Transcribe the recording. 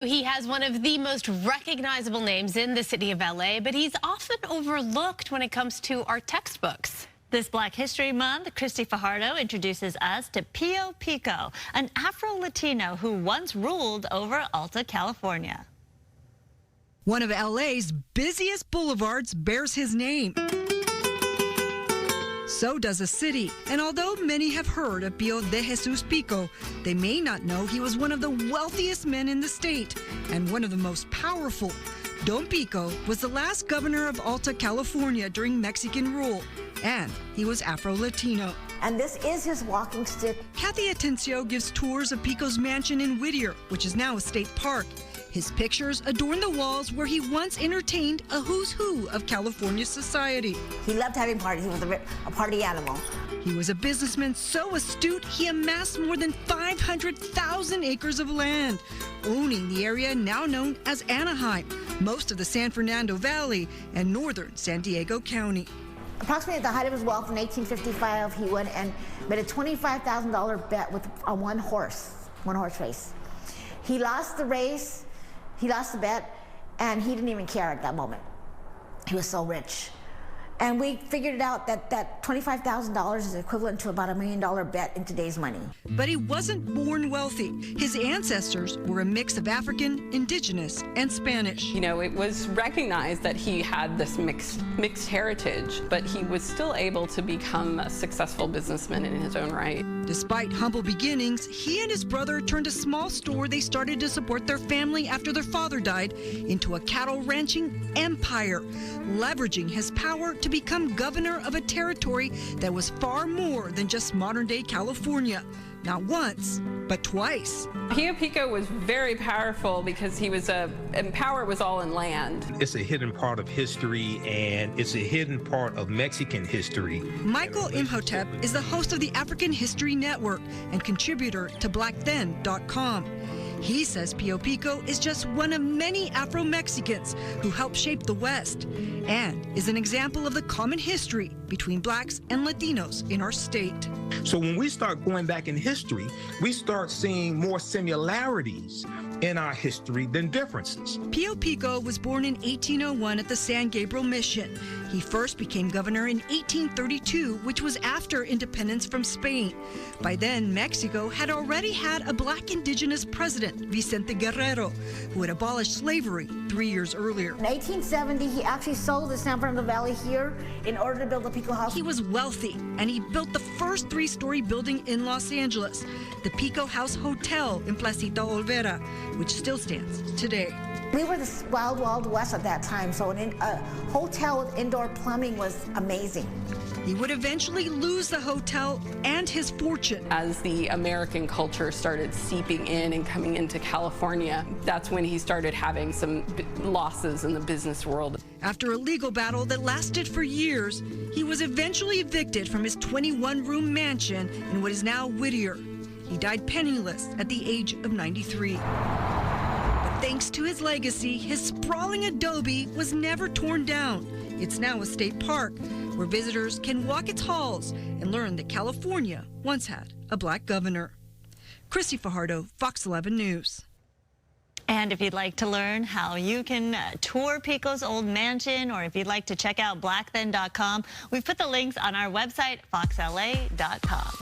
He has one of the most recognizable names in the city of LA, but he's often overlooked when it comes to our textbooks. This Black History Month, Christy Fajardo introduces us to Pio Pico, an Afro-Latino who once ruled over Alta California. One of LA's busiest boulevards bears his name. So does a city, and although many have heard of Pio de Jesus Pico, they may not know he was one of the wealthiest men in the state and one of the most powerful. Don Pico was the last governor of Alta California during Mexican rule, and he was Afro-Latino. And this is his walking stick. Kathy Atencio gives tours of Pico's mansion in Whittier, which is now a state park. His pictures adorn the walls where he once entertained a who's who of California society. He loved having parties. He was a party animal. He was a businessman so astute, he amassed more than 500,000 acres of land, owning the area now known as Anaheim, most of the San Fernando Valley, and northern San Diego County. Approximately at the height of his wealth in 1855, he went and made a $25,000 bet with a one horse race. He lost the race. He lost the bet, and he didn't even care at that moment. He was so rich. And we figured it out that $25,000 is equivalent to about $1 million bet in today's money. But he wasn't born wealthy. His ancestors were a mix of African, indigenous, and Spanish. You know, it was recognized that he had this mixed heritage, but he was still able to become a successful businessman in his own right. Despite humble beginnings, he and his brother turned a small store they started to support their family after their father died into a cattle ranching empire, leveraging his power to become governor of a territory that was far more than just modern-day California. Not once, but twice. Pio Pico was very powerful because he was and power was all in land. It's a hidden part of history, and it's a hidden part of Mexican history. Michael Imhotep is the host of the African History Network and contributor to blackthen.com. He says Pio Pico is just one of many Afro-Mexicans who helped shape the West and is an example of the common history between blacks and Latinos in our state. So when we start going back in history, we start seeing more similarities in our history than differences. Pio Pico was born in 1801 at the San Gabriel Mission. He first became governor in 1832, which was after independence from Spain. By then, Mexico had already had a black indigenous president, Vicente Guerrero, who had abolished slavery 3 years earlier. In 1870, he actually sold the San Fernando Valley here in order to build the Pico House. He was wealthy, and he built the first three-story building in Los Angeles, the Pico House Hotel in Placita Olvera, which still stands today. We were the wild, wild west at that time, so a hotel with indoor plumbing was amazing. He would eventually lose the hotel and his fortune. As the American culture started seeping in and coming into California, that's when he started having some losses in the business world. After a legal battle that lasted for years, he was eventually evicted from his 21-room mansion in what is now Whittier. He died penniless at the age of 93. But thanks to his legacy, his sprawling adobe was never torn down. It's now a state park where visitors can walk its halls and learn that California once had a black governor. Christy Fajardo, Fox 11 News. And if you'd like to learn how you can tour Pico's old mansion, or if you'd like to check out blackthen.com, we've put the links on our website, foxla.com.